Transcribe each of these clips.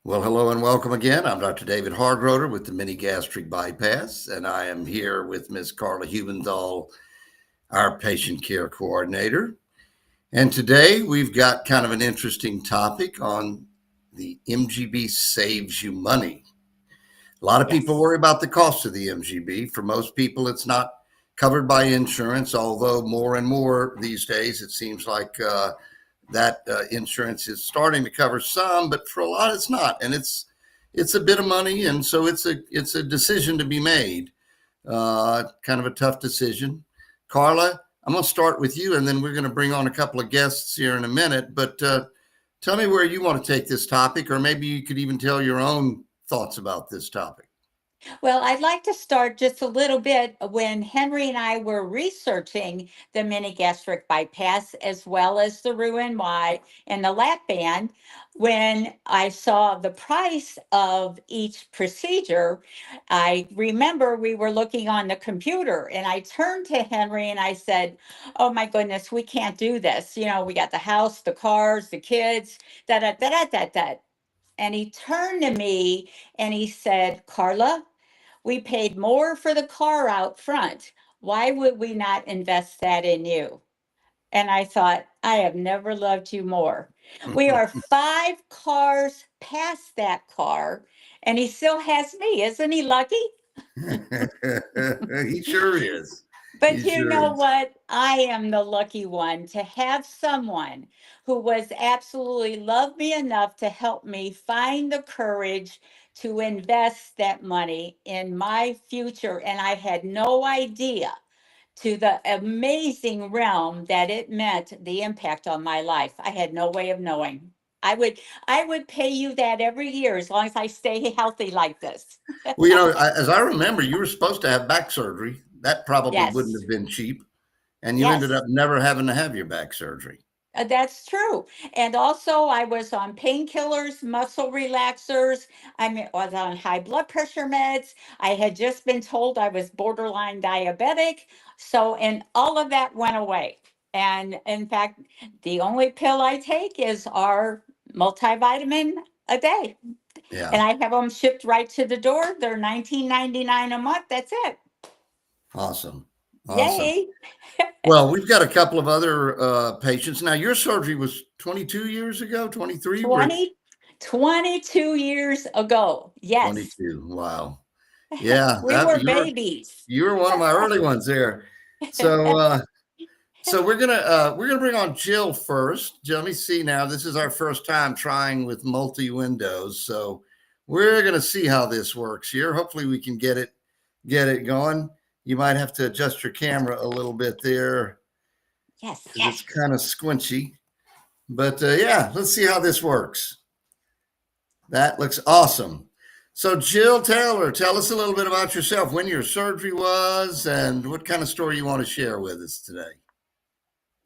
Well, hello and welcome again. I'm Dr. David Hargroder with the Mini-Gastric Bypass, and I am here with Ms. Carla Hubenthal, our patient care coordinator. And today we've got kind of an interesting topic on the MGB saves you money. A lot of people worry about the cost of the MGB. For most people, it's not covered by insurance, although more and more these days it seems like that insurance is starting to cover some, but for a lot it's not, and it's a bit of money, and so it's a decision to be made. Kind of a tough decision. Carla, I'm going to start with you, and then we're going to bring on a couple of guests here in a minute. But tell me where you want to take this topic, or maybe you could even tell your own thoughts about this topic. Well, I'd like to start just a little bit when Henry and I were researching the mini-gastric bypass as well as the Roux-en-Y and the lap band. When I saw the price of each procedure, I remember we were looking on the computer and I turned to Henry and I said, "Oh my goodness, we can't do this. You know, we got the house, the cars, the kids, da da da da da da." And he turned to me and he said, "Carla, we paid more for the car out front. Why would we not invest that in you?" And I thought, I have never loved you more. We are 5 cars past that car, and he still has me. Isn't he lucky? He sure is. But He you sure know is. what? I am the lucky one to have someone who was absolutely loved me enough to help me find the courage to invest that money in my future. And I had no idea to the amazing realm that it meant, the impact on my life. I had no way of knowing. I would pay you that every year as long as I stay healthy like this. Well, as I remember, you were supposed to have back surgery. That probably wouldn't Yes. have been cheap. And you ended Yes. up never having to have your back surgery. That's true. And also, I was on painkillers, muscle relaxers. Was on high blood pressure meds. I had just been told I was borderline diabetic. So, and all of that went away. And in fact, the only pill I take is our multivitamin a day. Yeah. And I have them shipped right to the door. They're 19.99 a month. That's it. Awesome. Awesome. Yay. Well, we've got a couple of other patients. Now, your surgery was 22 years ago, 23? 22 years ago. Yes. 22. Wow. Yeah, We were you were babies. one of my early ones there. So so we're gonna bring on Jill first. Jill, let me see now. This is our first time trying with multi windows, so we're gonna see how this works here. Hopefully, we can get it going. You might have to adjust your camera a little bit there Yes. because it's kind of squinchy. But yeah, let's see how this works. That looks awesome. So, Jill Taylor, tell us a little bit about yourself, when your surgery was, and what kind of story you want to share with us today.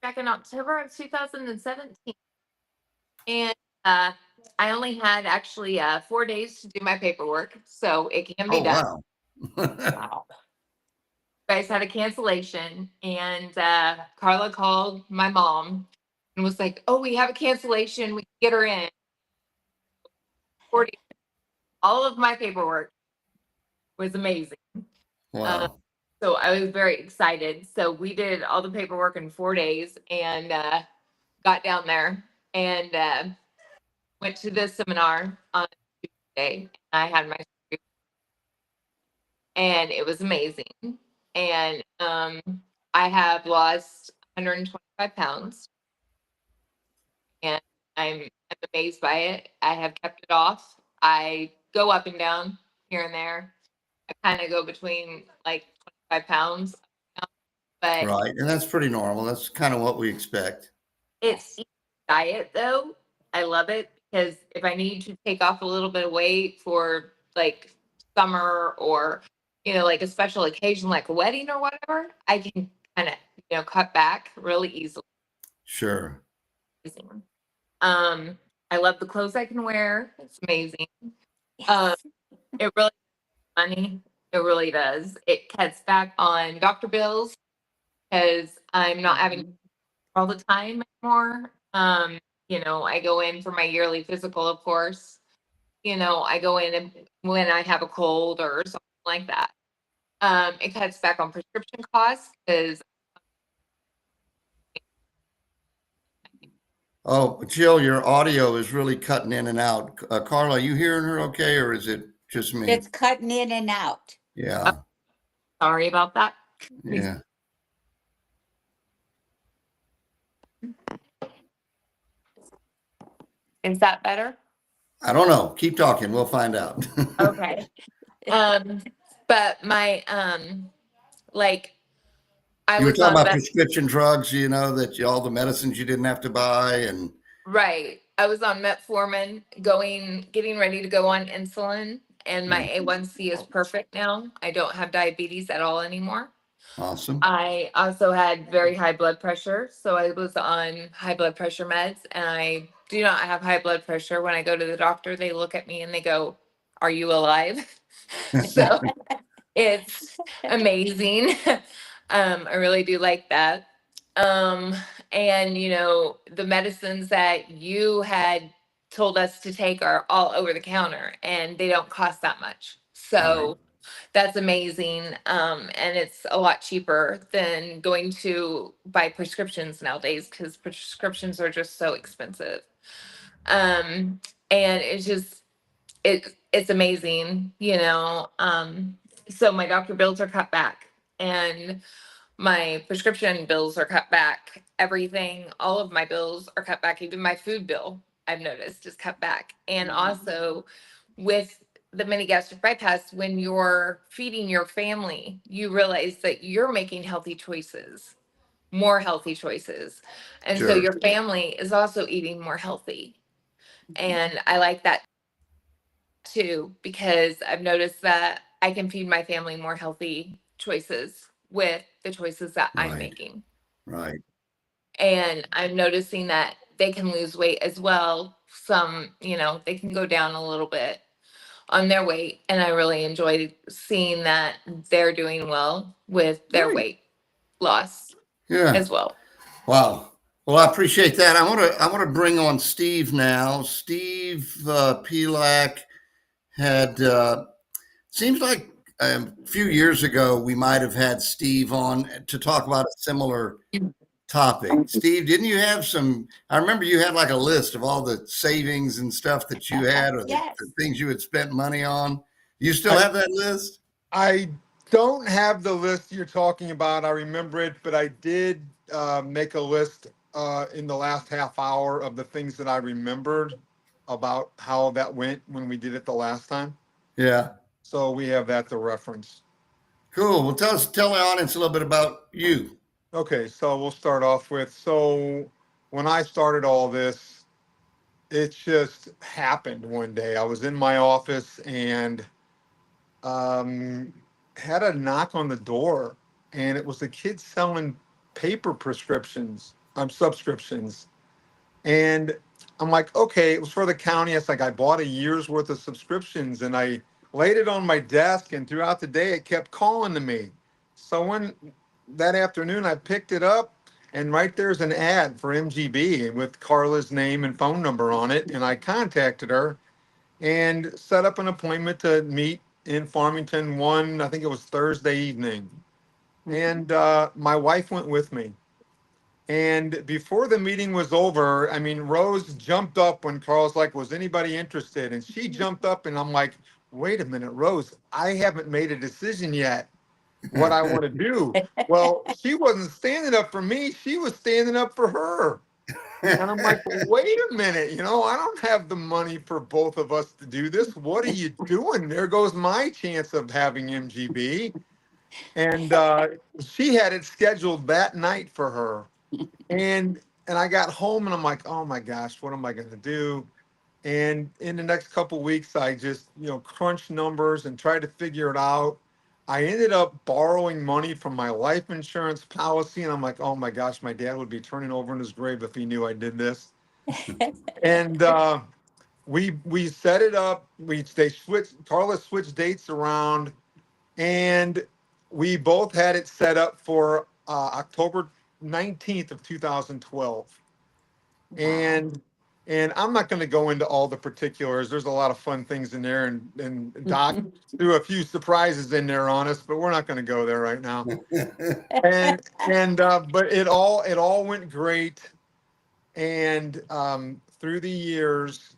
Back in October of 2017. And I only had actually 4 days to do my paperwork, so it can be Oh, done. wow. Wow. You guys had a cancellation, and Carla called my mom and was like, "Oh, we have a cancellation. We can get her in." 40, all of my paperwork was amazing. Wow. So I was very excited. So we did all the paperwork in 4 days and got down there and went to the seminar on Tuesday. I had my surgery, and it was amazing. And I have lost 125 pounds, and I'm amazed by it. I have kept it off. I go up and down here and there. I kind of go between like 25 pounds, but Right. And that's pretty normal. That's kind of what we expect. it's diet though. I love it because if I need to take off a little bit of weight for like summer or like a special occasion like a wedding or whatever, I can kind of cut back really easily. Sure. I love the clothes I can wear. It's amazing. Yes. It really money. It really does. It cuts back on doctor bills because I'm not having all the time anymore. I go in for my yearly physical, of course, I go in and when I have a cold or something like that. It cuts back on prescription costs because Oh, Jill, your audio is really cutting in and out. Carla, are you hearing her okay, or is it just me? It's cutting in and out. Yeah, sorry about that. yeah. Is that better? I don't know. Keep talking. We'll find out. Okay. But my like I You were was talking on about prescription drugs, all the medicines you didn't have to buy, and right. I was on metformin, getting ready to go on insulin, and my A1C is perfect now. I don't have diabetes at all anymore. awesome. I also had very high blood pressure, so I was on high blood pressure meds, and I do not have high blood pressure. When I go to the doctor, they look at me and they go, "Are you alive?" So it's amazing. I really do like that. Um, and the medicines that you had told us to take are all over the counter and they don't cost that much. So that's amazing. And it's a lot cheaper than going to buy prescriptions nowadays because prescriptions are just so expensive. And it's amazing. So my doctor bills are cut back and my prescription bills are cut back. Everything, all of my bills are cut back. Even my food bill, I've noticed, is cut back. And also with the mini gastric bypass, when you're feeding your family, you realize that you're making healthy choices, more healthy choices. And so Sure. your family is also eating more healthy. And I like that too, because I've noticed that I can feed my family more healthy choices with the choices that I'm Right. making. Right. And I'm noticing that they can lose weight as well. Some, they can go down a little bit on their weight. And I really enjoy seeing that they're doing well with their Great. weight loss Yeah. as well. Wow. Well, I appreciate that. I want to bring on Steve now. Steve Pelak had seems like a few years ago we might have had Steve on to talk about a similar topic. Steve, didn't you have some? I remember you had like a list of all the savings and stuff that you had, or the Yes. things you had spent money on. You still I, have that list? I don't have the list you're talking about. I remember it, but I did make a list in the last half hour of the things that I remembered about how that went when we did it the last time. Yeah. So we have that to reference. Cool. Well, tell the audience a little bit about you. Okay, so we'll start off with, so when I started all this, it just happened one day. I was in my office and um, had a knock on the door, and it was a kid selling paper prescriptions, subscriptions. And I'm like, okay, it was for the county. It's like I bought a year's worth of subscriptions and I laid it on my desk, and throughout the day it kept calling to me. So when that afternoon I picked it up, and right there's an ad for MGB with Carla's name and phone number on it. And I contacted her and set up an appointment to meet in Farmington I think it was Thursday evening. And my wife went with me. And before the meeting was over, I mean, Rose jumped up when Carl's like, was anybody interested? And she jumped up, and I'm like, wait a minute, Rose, I haven't made a decision yet what I want to do. Well, she wasn't standing up for me, she was standing up for her. And I'm like, wait a minute, I don't have the money for both of us to do this. What are you doing? There goes my chance of having MGB. And she had it scheduled that night for her. And I got home and I'm like, oh my gosh, what am I going to do? And in the next couple of weeks, I just, crunched numbers and tried to figure it out. I ended up borrowing money from my life insurance policy, and I'm like, oh my gosh, my dad would be turning over in his grave if he knew I did this. And we set it up. They switched. Carla switched dates around, and we both had it set up for October 19th of 2012. Wow. And And I'm not going to go into all the particulars. There's a lot of fun things in there, and Doc threw a few surprises in there on us, but we're not going to go there right now. But it all went great. And through the years,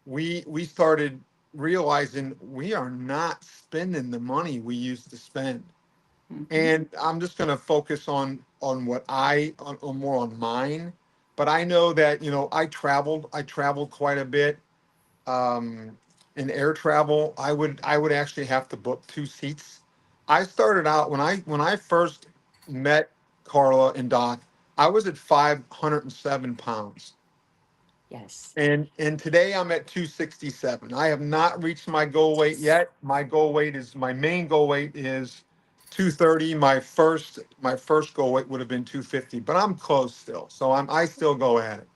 we started realizing we are not spending the money we used to spend. And I'm just going to focus on what on more on mine. But I know that, I traveled quite a bit. In air travel, I would actually have to book 2 seats. I started out when I first met Carla and Doc, I was at 507 pounds. Yes. And today I'm at 267. I have not reached my goal weight yet. My main goal weight is 230. My first goal weight would have been 250, but I'm close still. So I still go at it.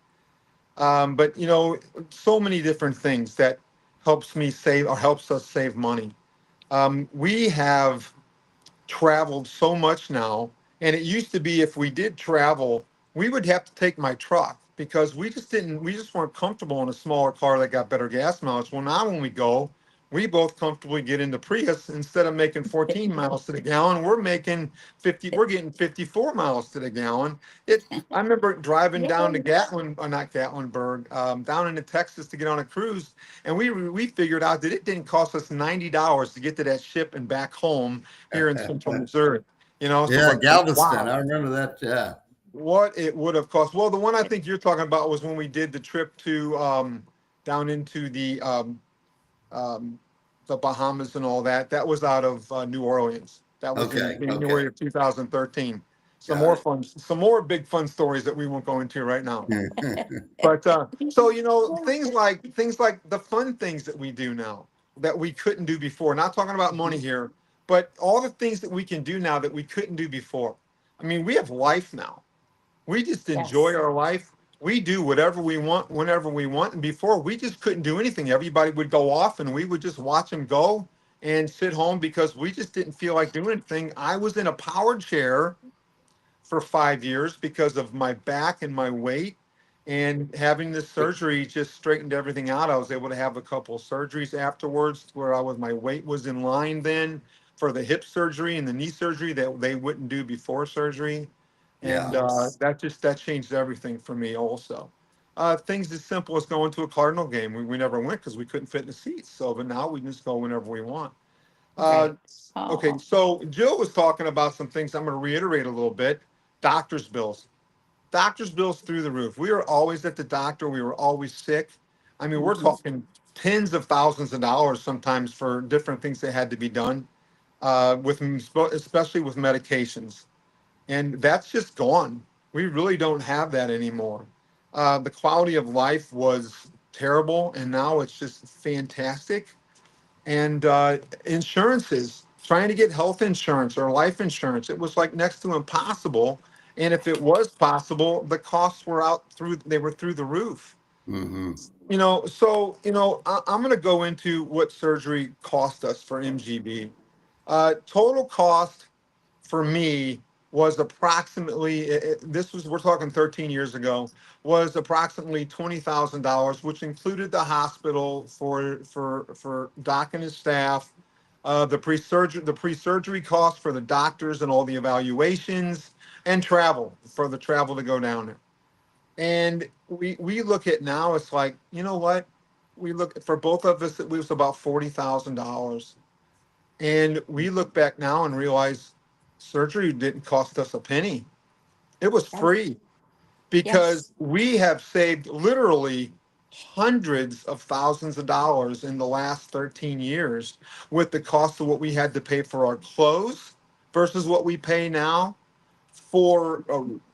But so many different things that helps us save money. We have traveled so much now. And it used to be if we did travel, we would have to take my truck because we just weren't comfortable in a smaller car that got better gas mileage. Well, now when we go, we both comfortably get in the Prius. Instead of making 14 miles to the gallon, we're getting 54 miles to the gallon. I remember driving down to not Gatlinburg, down into Texas to get on a cruise. And we figured out that it didn't cost us $90 to get to that ship and back home here in central Missouri. So Yeah, like, Galveston. wow, I remember that. Yeah. what it would have cost. Well, the one I think you're talking about was when we did the trip to down into um, the Bahamas and all that. That was out of New Orleans. That was in Okay. January of 2013. Got it. Some more big fun stories that we won't go into right now. But so things like the fun things that we do now that we couldn't do before. Not talking about money here, but all the things that we can do now that we couldn't do before. I mean, we have life now. We just enjoy Yes. our life. We do whatever we want whenever we want. And before, we just couldn't do anything. Everybody would go off, and we would just watch them go and sit home because we just didn't feel like doing anything. I was in a power chair for 5 years because of my back and my weight. And having this surgery just straightened everything out. I was able to have a couple of surgeries afterwards where my weight was in line then for the hip surgery and the knee surgery that they wouldn't do before surgery. And Yeah. Yes. that changed everything for me also. Things as simple as going to a Cardinal game. We never went because we couldn't fit in the seats. So, but now we can just go whenever we want. Uh, Right. okay, Oh, so Jill was talking about some things. I'm going to reiterate a little bit. Doctor's bills. Doctor's bills through the roof. We were always at the doctor. We were always sick. I mean, we're talking tens of thousands of dollars sometimes for different things that had to be done, especially with medications. And that's just gone. We really don't have that anymore. The quality of life was terrible, and now it's just fantastic. And insurances, trying to get health insurance or life insurance, it was like next to impossible. And if it was possible, the costs were through the roof. Hmm. I'm going to go into what surgery cost us for MGB. Total cost for me was approximately, we're talking 13 years ago, was approximately $20,000, which included the hospital for Doc and his staff, the pre-surgery costs for the doctors and all the evaluations, and travel to go down there. And we look at now, it's like, you know what? We look for both of us, it was about $40,000. And we look back now and realize surgery didn't cost us a penny. It was yes. free because Yes. we have saved literally hundreds of thousands of dollars in the last 13 years with the cost of what we had to pay for our clothes versus what we pay now for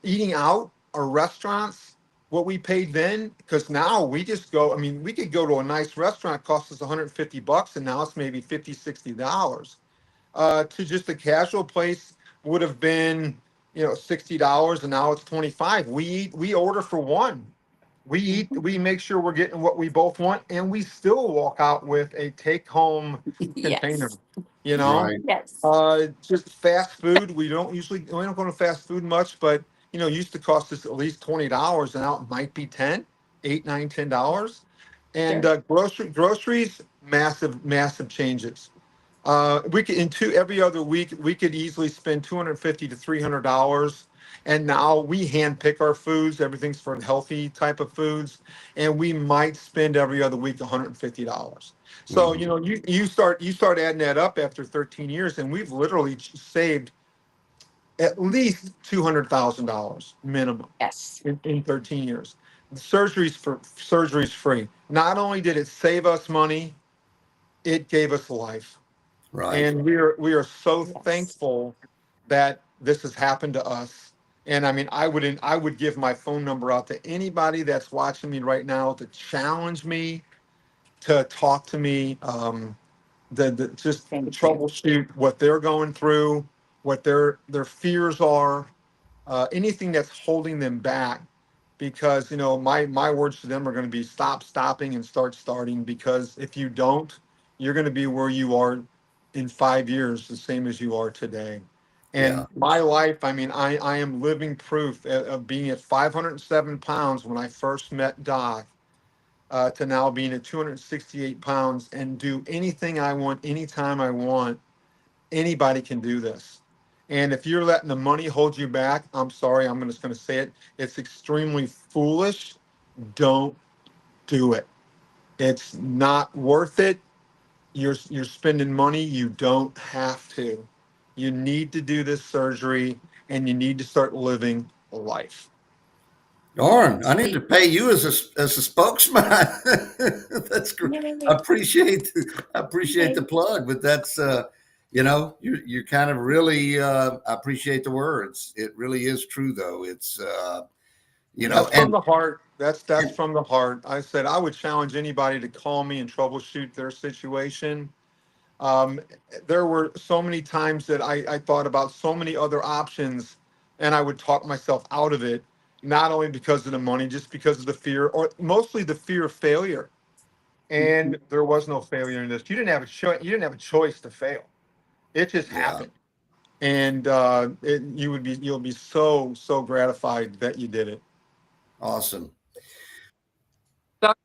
eating out or restaurants, what we paid then, because now we just go, I mean, we could go to a nice restaurant, cost us 150 bucks, and now it's maybe 50, $60. To just a casual place would have been, $60, and now it's 25. We order for one. We make sure we're getting what we both want, and we still walk out with a take-home container. Yes. You know, Right. Yes. just fast food. We don't go to fast food much, but used to cost us at least $20, and now it might be 10. $8, $9, $10. And Sure. groceries, massive changes. We could every other week we could easily spend $250 to $300, and now we hand pick our foods. Everything's for healthy type of foods, and we might spend every other week $150. So Mhm. you start adding that up after 13 years, and we've literally saved at least $200,000 minimum Yes. in 13 years. The surgery's free. Not only did it save us money, it gave us life. Right. And we are so Yes. thankful that this has happened to us. And I mean, I would give my phone number out to anybody that's watching me right now to challenge me, to talk to me, the just Thank you. troubleshoot what they're going through, what their fears are, anything that's holding them back. Because my words to them are going to be stop stopping and start starting. Because if you don't, you're going to be where you are in 5 years, the same as you are today. Yeah. And my life, I mean, I am living proof of being at 507 pounds when I first met Doc, to now being at 268 pounds and do anything I want, anytime I want. Anybody can do this. And if you're letting the money hold you back, I'm sorry, I'm just going to say it. It's extremely foolish. Don't do it. It's not worth it. You're spending money you don't have to. You need to do this surgery, and you need to start living a life. Darn, I need to pay you as a spokesman. That's great. I Yay. appreciate the plug, but that's you're kind of really I appreciate the words. It really is true though. It's That's from and, the heart. That's and from the heart. I said I would challenge anybody to call me and troubleshoot their situation. Um, there were so many times that I thought about so many other options, and I would talk myself out of it, not only because of the money, just because of the fear, or mostly the fear of failure. And there was no failure in this. You didn't have a choice. You didn't have a choice to fail. It just yeah, happened. And you'll be so gratified that you did it. awesome. Doctor,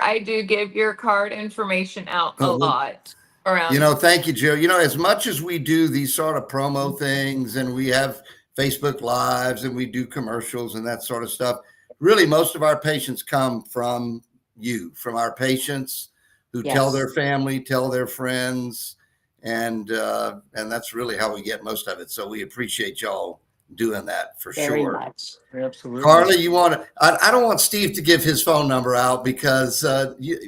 I do give your card information out a Well, lot around. thank you, Joe. As much as we do these sort of promo things and we have Facebook Lives and we do commercials and that sort of stuff, really most of our patients come from from our patients who tell Yes. their family, tell their friends, and that's really how we get most of it. So we appreciate y'all doing that for Very sure. much. Absolutely. Carla, you want to? I don't want Steve to give his phone number out because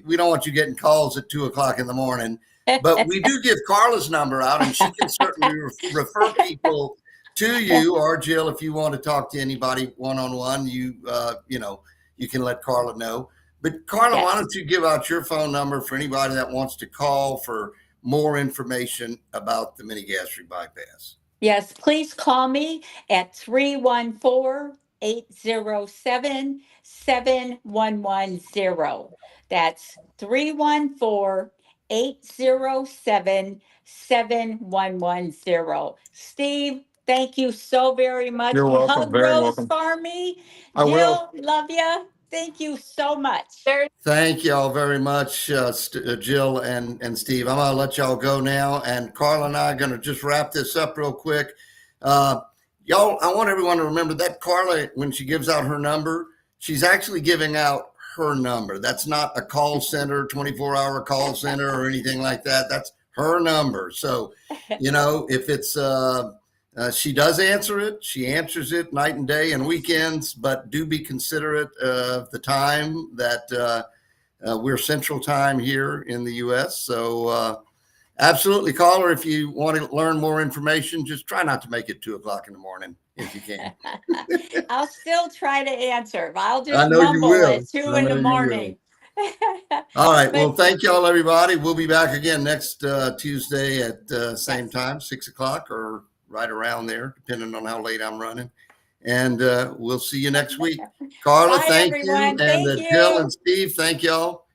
we don't want you getting calls at 2 o'clock in the morning. But we do give Carla's number out, and she can certainly refer people to you or Jill if you want to talk to anybody one on one. You can let Carla know. But Carla, why Yes. don't you give out your phone number for anybody that wants to call for more information about the mini gastric bypass? Yes, please call me at 314-807-7110. That's 314-807-7110. Steve, thank you so very much. You're welcome. Hug Very Rose welcome. for me. I will. Jill, love you. Thank you so much. There's Thank y'all very much, Jill and Steve. I'm going to let y'all go now. And Carla and I are going to just wrap this up real quick. Y'all, I want everyone to remember that Carla, when she gives out her number, she's actually giving out her number. That's not a call center, 24-hour call center or anything like that. That's her number. So, if it's she does answer it. She answers it night and day and weekends, but do be considerate of the time that we're Central Time here in the U.S. So absolutely call her if you want to learn more information. Just try not to make it 2 o'clock in the morning if you can. I'll still try to answer. I'll I just know you mumble will. at 2 I in the know you will. morning. All right. Well, But thank y'all, everybody. We'll be back again next Tuesday at same yes. time, 6 o'clock or right around there, depending on how late I'm running. And we'll see you next week. Carla, Bye, thank you. everyone. And Thank Jill you. and Steve, thank y'all.